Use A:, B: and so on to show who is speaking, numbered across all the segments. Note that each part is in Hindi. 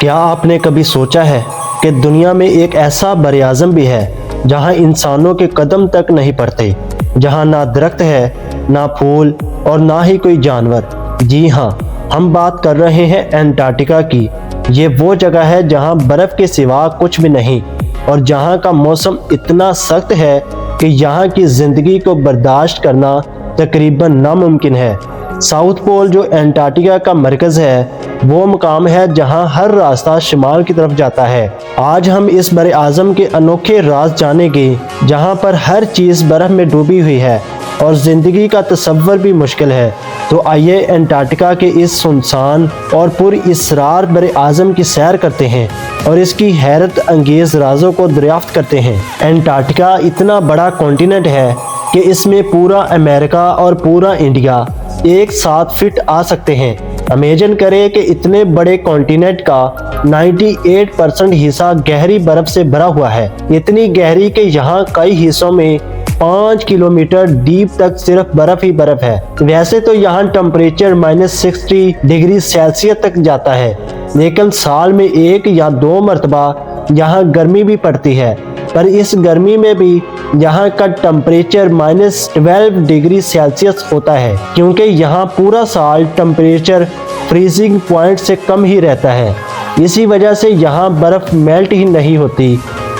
A: क्या आपने कभी सोचा है कि दुनिया में एक ऐसा बरआज़म भी है जहां इंसानों के कदम तक नहीं पड़ते, जहां ना दरख्त है, ना फूल और ना ही कोई जानवर। जी हाँ, हम बात कर रहे हैं एंटार्क्टिका की। ये वो जगह है जहां बर्फ़ के सिवा कुछ भी नहीं और जहां का मौसम इतना सख्त है कि यहाँ की ज़िंदगी को बर्दाश्त करना तकरीबन नामुमकिन है। साउथ पोल जो एंटार्क्टिका का मरकज़ है, वो मुकाम है जहां हर रास्ता शिमाल की तरफ जाता है। आज हम इस बरे आज़म के अनोखे राज जानेंगे जहां पर हर चीज़ बर्फ़ में डूबी हुई है और ज़िंदगी का तसव्वुर भी मुश्किल है। तो आइए एंटार्क्टिका के इस सुनसान और पुरअसरार बरे आज़म की सैर करते हैं और इसकी हैरत अंगेज़ राजों को दरियाफ्त करते हैं। एंटार्क्टिका इतना बड़ा कॉन्टिनेंट है कि इसमें पूरा अमेरिका और पूरा इंडिया एक साथ फिट आ सकते हैं। इमेजिन करें कि इतने बड़े कॉन्टिनेंट का 98% हिस्सा गहरी बर्फ से भरा हुआ है, इतनी गहरी कि यहाँ कई हिस्सों में 5 किलोमीटर डीप तक सिर्फ बर्फ ही बर्फ है। वैसे तो यहाँ टेम्परेचर -60 डिग्री सेल्सियस तक जाता है, लेकिन साल में 1 या 2 मरतबा यहाँ गर्मी भी पड़ती है। पर इस गर्मी में भी यहाँ का टेम्परेचर -12 डिग्री सेल्सियस होता है, क्योंकि यहाँ पूरा साल टेम्परेचर फ्रीजिंग पॉइंट से कम ही रहता है। इसी वजह से यहाँ बर्फ़ मेल्ट ही नहीं होती।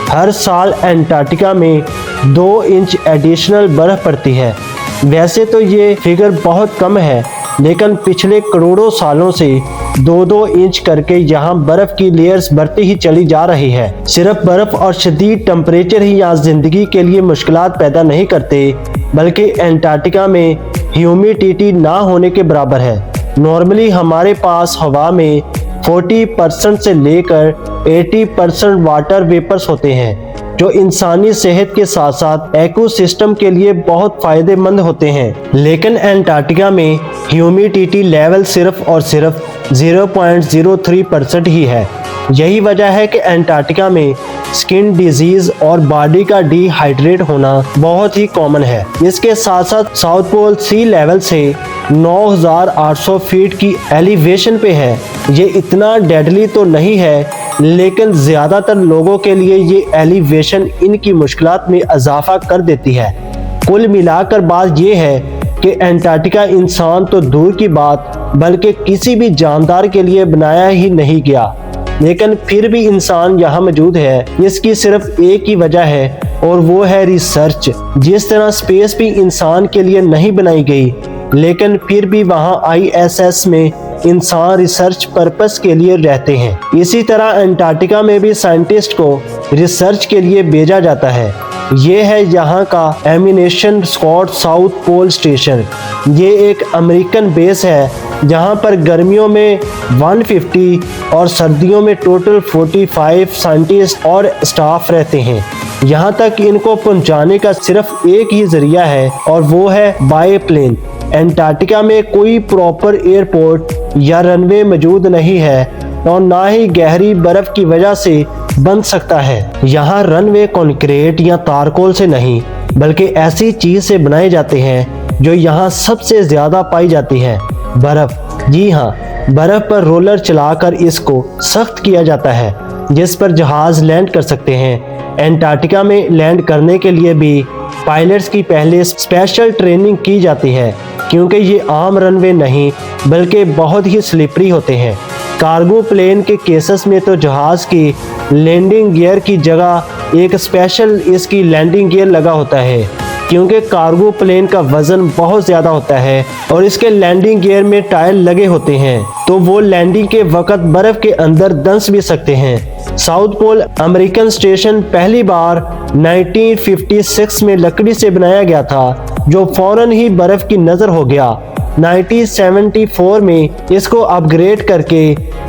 A: हर साल एंटार्क्टिका में 2 इंच एडिशनल बर्फ़ पड़ती है। वैसे तो ये फिगर बहुत कम है, लेकिन पिछले करोड़ों सालों से 2-2 इंच करके यहाँ बर्फ की लेयर्स बढ़ती ही चली जा रही है। सिर्फ बर्फ और शदीद टेम्परेचर ही यहाँ जिंदगी के लिए मुश्किलात पैदा नहीं करते, बल्कि एंटार्क्टिका में ह्यूमिडिटी ना होने के बराबर है। नॉर्मली हमारे पास हवा में 40% से लेकर 80% वाटर वेपर्स होते हैं, जो इंसानी सेहत के साथ साथ इकोसिस्टम के लिए बहुत फायदेमंद होते हैं। लेकिन एंटार्क्टिका में ह्यूमिडिटी लेवल सिर्फ और सिर्फ 0.03% ही है। यही वजह है कि एंटार्क्टिका में स्किन डिजीज और बॉडी का डिहाइड्रेट होना बहुत ही कॉमन है। इसके साथ साथ साउथ पोल सी लेवल से 9800 फीट की एलिवेशन पे है। ये इतना डेडली तो नहीं है, लेकिन ज़्यादातर लोगों के लिए ये एलिवेशन इनकी मुश्किलात में इजाफा कर देती है। कुल मिलाकर बात ये है कि एंटार्क्टिका इंसान तो दूर की बात, बल्कि किसी भी जानदार के लिए बनाया ही नहीं गया। लेकिन फिर भी इंसान यहाँ मौजूद है, इसकी सिर्फ एक ही वजह है और वो है रिसर्च। जिस तरह स्पेस भी इंसान के लिए नहीं बनाई गई, लेकिन फिर भी वहाँ ISS में इंसान रिसर्च पर्पस के लिए रहते हैं। इसी तरह एंटार्क्टिका में भी साइंटिस्ट को रिसर्च के लिए भेजा जाता है। ये है यहाँ का Amundsen Scott South Pole station. ये एक अमेरिकन बेस है जहाँ पर गर्मियों में 150 और सर्दियों में टोटल 45 साइंटिस्ट और स्टाफ रहते हैं। यहाँ तक इनको पहुँचाने का सिर्फ एक ही जरिया है और वो है बाय प्लेन। एंटार्क्टिका में कोई प्रॉपर एयरपोर्ट या रनवे मौजूद नहीं है और ना ही गहरी बर्फ की वजह से बन सकता है। यहाँ रनवे कंक्रीट या तारकोल से नहीं, बल्कि ऐसी चीज से बनाए जाते हैं जो यहाँ सबसे ज्यादा पाई जाती है, बर्फ। जी हाँ, बर्फ पर रोलर चलाकर इसको सख्त किया जाता है, जिस पर जहाज लैंड कर सकते हैं। एंटार्क्टिका में लैंड करने के लिए भी पायलट्स की पहले स्पेशल ट्रेनिंग की जाती है, क्योंकि ये आम रनवे नहीं बल्कि बहुत ही स्लिपरी होते हैं। कार्गो प्लेन के केसेस में तो जहाज की लैंडिंग गियर की जगह एक स्पेशल इसकी लैंडिंग गियर लगा होता है, क्योंकि कार्गो प्लेन का वजन बहुत ज़्यादा होता है और इसके लैंडिंग गियर में टायर लगे होते हैं, तो वो लैंडिंग के वक्त बर्फ़ के अंदर दंस भी सकते हैं। साउथ पोल अमेरिकन स्टेशन पहली बार 1956 में लकड़ी से बनाया गया था, जो फौरन ही बर्फ़ की नज़र हो गया। 1974 में इसको अपग्रेड करके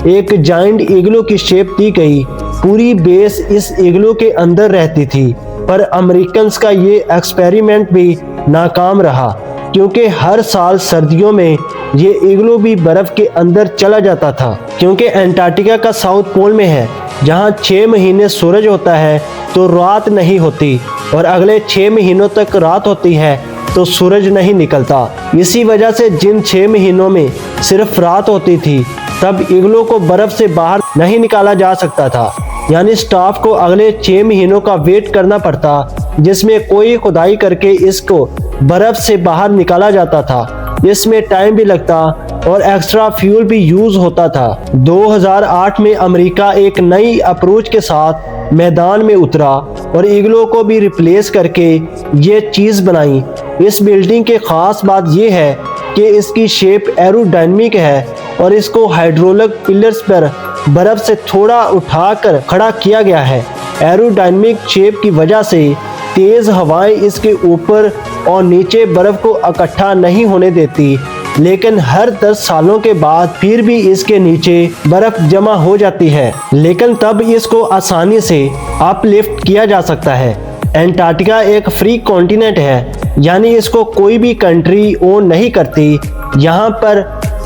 A: एक जाइंट इग्लू की शेप दी गई। पूरी बेस इस इग्लू के अंदर रहती थी, पर अमेरिकन्स का ये एक्सपेरिमेंट भी नाकाम रहा, क्योंकि हर साल सर्दियों में ये इग्लू भी बर्फ के अंदर चला जाता था। क्योंकि एंटार्क्टिका का साउथ पोल में है, जहाँ 6 महीने सूरज होता है तो रात नहीं होती, और अगले 6 महीनों तक रात होती है तो सूरज नहीं निकलता। इसी वजह से जिन 6 महीनों में सिर्फ रात होती थी, तब इग्लू को बर्फ से बाहर नहीं निकाला जा सकता था, यानी स्टाफ को अगले 6 महीनों का वेट करना पड़ता, जिसमें कोई खुदाई करके इसको बर्फ से बाहर निकाला जाता था। इसमें टाइम भी लगता और एक्स्ट्रा फ्यूल भी यूज होता था। 2008 में अमेरिका एक नई अप्रोच के साथ मैदान में उतरा और ईगलों को भी रिप्लेस करके ये चीज़ बनाई। इस बिल्डिंग की खास बात यह है कि इसकी शेप एरोडायनामिक है और इसको हाइड्रोलिक पिलर्स पर बर्फ से थोड़ा उठाकर खड़ा किया गया है। एरोडायनामिक शेप की वजह से तेज हवाएं इसके ऊपर और नीचे बर्फ को इकट्ठा नहीं होने देती, लेकिन हर 10 सालों के बाद फिर भी इसके नीचे बर्फ जमा हो जाती है, लेकिन तब इसको आसानी से अपलिफ्ट किया जा सकता है। एंटार्क्टिका एक फ्री कॉन्टिनेंट है, यानी इसको कोई भी कंट्री ओन नहीं करती। यहाँ पर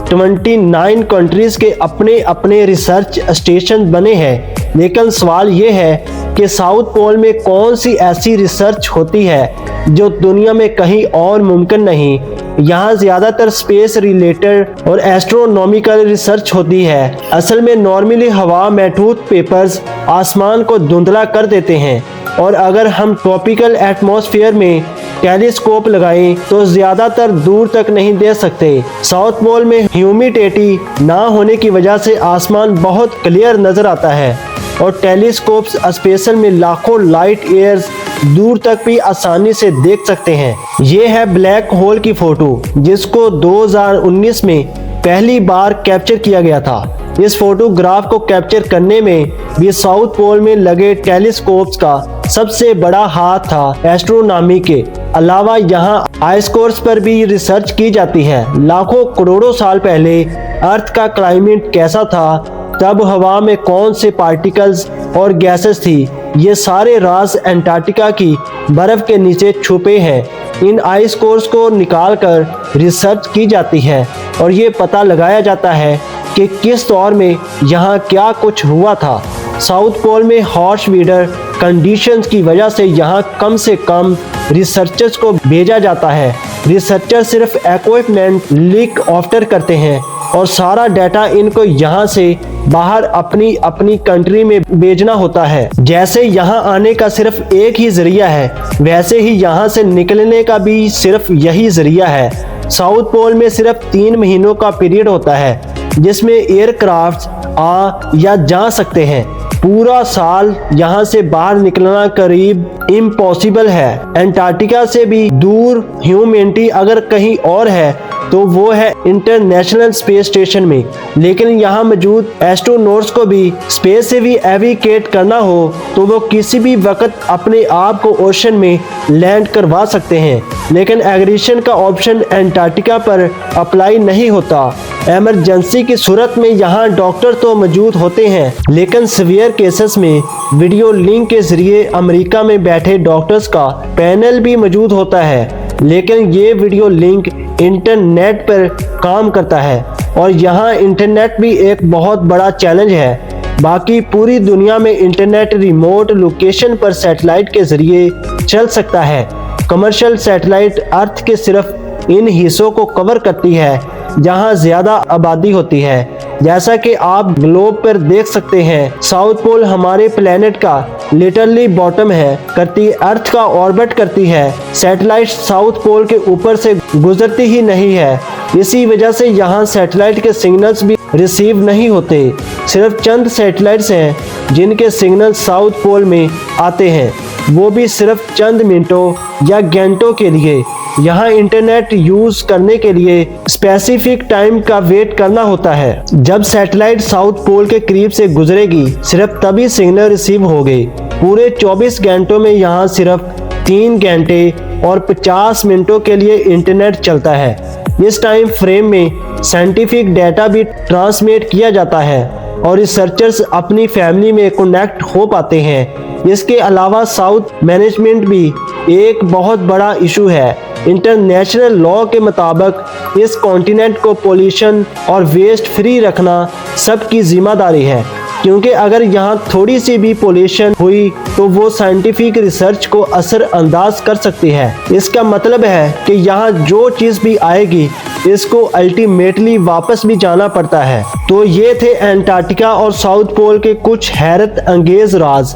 A: 29 कंट्रीज के अपने अपने रिसर्च स्टेशन बने हैं, लेकिन सवाल ये है कि साउथ पोल में कौन सी ऐसी रिसर्च होती है जो दुनिया में कहीं और मुमकिन नहीं। यहाँ ज़्यादातर स्पेस रिलेटेड और एस्ट्रोनॉमिकल रिसर्च होती है। असल में नॉर्मली हवा में टूथ पेपर्स आसमान को धुंधला कर देते हैं, और अगर हम ट्रॉपिकल एटमॉस्फेयर में टेलीस्कोप लगाएं तो ज़्यादातर दूर तक नहीं देख सकते। साउथ पोल में ह्यूमिडिटी ना होने की वजह से आसमान बहुत क्लियर नज़र आता है और टेलीस्कोप्स स्पेशल में लाखों लाइट ईयर्स दूर तक भी आसानी से देख सकते हैं। ये है ब्लैक होल की फोटो, जिसको 2019 में पहली बार कैप्चर किया गया था। इस फोटोग्राफ को कैप्चर करने में भी साउथ पोल में लगे टेलीस्कोप्स का सबसे बड़ा हाथ था। एस्ट्रोनॉमी के अलावा यहाँ आइस कोर्स पर भी रिसर्च की जाती है। लाखों करोड़ों साल पहले अर्थ का क्लाइमेट कैसा था, तब हवा में कौन से पार्टिकल्स और गैसेस थी, ये सारे राज एंटार्क्टिका की बर्फ के नीचे छुपे हैं। इन आइस कोर्स को निकालकर रिसर्च की जाती है और ये पता लगाया जाता है कि किस दौर में यहाँ क्या कुछ हुआ था। साउथ पोल में हॉर्स वीडर कंडीशंस की वजह से यहाँ कम से कम रिसर्चर्स को भेजा जाता है। रिसर्चर सिर्फ इक्विपमेंट लीक आफ्टर करते हैं और सारा डाटा इनको यहाँ से बाहर अपनी अपनी कंट्री में भेजना होता है। जैसे यहाँ आने का सिर्फ एक ही जरिया है, वैसे ही यहाँ से निकलने का भी सिर्फ यही जरिया है। साउथ पोल में सिर्फ 3 महीनों का पीरियड होता है, जिसमें एयरक्राफ्ट आ या जा सकते हैं। पूरा साल यहाँ से बाहर निकलना करीब इम्पॉसिबल है। एंटार्क्टिका से भी दूर ह्यूमैनिटी अगर कहीं और है तो वो है इंटरनेशनल स्पेस स्टेशन में, लेकिन यहाँ मौजूद एस्ट्रोनॉट्स को भी स्पेस से भी एविकेट करना हो तो वो किसी भी वक्त अपने आप को ओशन में लैंड करवा सकते हैं, लेकिन एग्रीशन का ऑप्शन एंटार्क्टिका पर अप्लाई नहीं होता। इमरजेंसी की सूरत में यहाँ डॉक्टर तो मौजूद होते हैं, लेकिन सीवियर केसेस में वीडियो लिंक के जरिए अमेरिका में बैठे डॉक्टर्स का पैनल भी मौजूद होता है, लेकिन ये वीडियो लिंक इंटरनेट पर काम करता है और यहाँ इंटरनेट भी एक बहुत बड़ा चैलेंज है। बाकी पूरी दुनिया में इंटरनेट रिमोट लोकेशन पर सैटेलाइट के जरिए चल सकता है। कमर्शियल सैटेलाइट अर्थ के सिर्फ इन हिस्सों को कवर करती है जहाँ ज्यादा आबादी होती है। जैसा कि आप ग्लोब पर देख सकते हैं, साउथ पोल हमारे प्लेनेट का लिटरली बॉटम है करती अर्थ का ऑर्बिट करती है। सैटेलाइट साउथ पोल के ऊपर से गुजरती ही नहीं है, इसी वजह से यहाँ सैटेलाइट के सिग्नल्स भी रिसीव नहीं होते। सिर्फ चंद सैटेलाइट्स हैं जिनके सिग्नल साउथ पोल में आते हैं, वो भी सिर्फ चंद मिनटों या घंटों के लिए। यहाँ इंटरनेट यूज करने के लिए स्पेसिफिक टाइम का वेट करना होता है। जब सैटेलाइट साउथ पोल के करीब से गुजरेगी सिर्फ तभी सिग्नल रिसीव होंगे। पूरे 24 घंटों में यहाँ सिर्फ 3 घंटे और 50 मिनटों के लिए इंटरनेट चलता है। इस टाइम फ्रेम में साइंटिफिक डाटा भी ट्रांसमिट किया जाता है और रिसर्चर्स अपनी फैमिली में कनेक्ट हो पाते हैं। इसके अलावा साउथ मैनेजमेंट भी एक बहुत बड़ा इशू है। इंटरनेशनल लॉ के मुताबिक इस कॉन्टिनेंट को पोल्यूशन और वेस्ट फ्री रखना सबकी जिम्मेदारी है, क्योंकि अगर यहाँ थोड़ी सी भी पोल्यूशन हुई तो वो साइंटिफिक रिसर्च को असर अंदाज कर सकती है। इसका मतलब है कि यहाँ जो चीज़ भी आएगी इसको अल्टीमेटली वापस भी जाना पड़ता है। तो ये थे एंटार्क्टिका और साउथ पोल के कुछ हैरत अंगेज राज।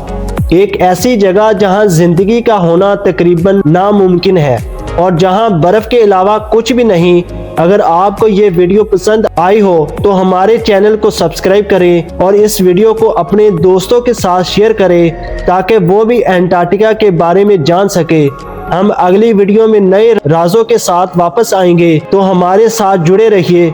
A: एक ऐसी जगह जहां जिंदगी का होना तकरीबन नामुमकिन है और जहां बर्फ के अलावा कुछ भी नहीं। अगर आपको ये वीडियो पसंद आई हो तो हमारे चैनल को सब्सक्राइब करें और इस वीडियो को अपने दोस्तों के साथ शेयर करें ताकि वो भी एंटार्क्टिका के बारे में जान सके। हम अगली वीडियो में नए राजों के साथ वापस आएंगे, तो हमारे साथ जुड़े रहिए।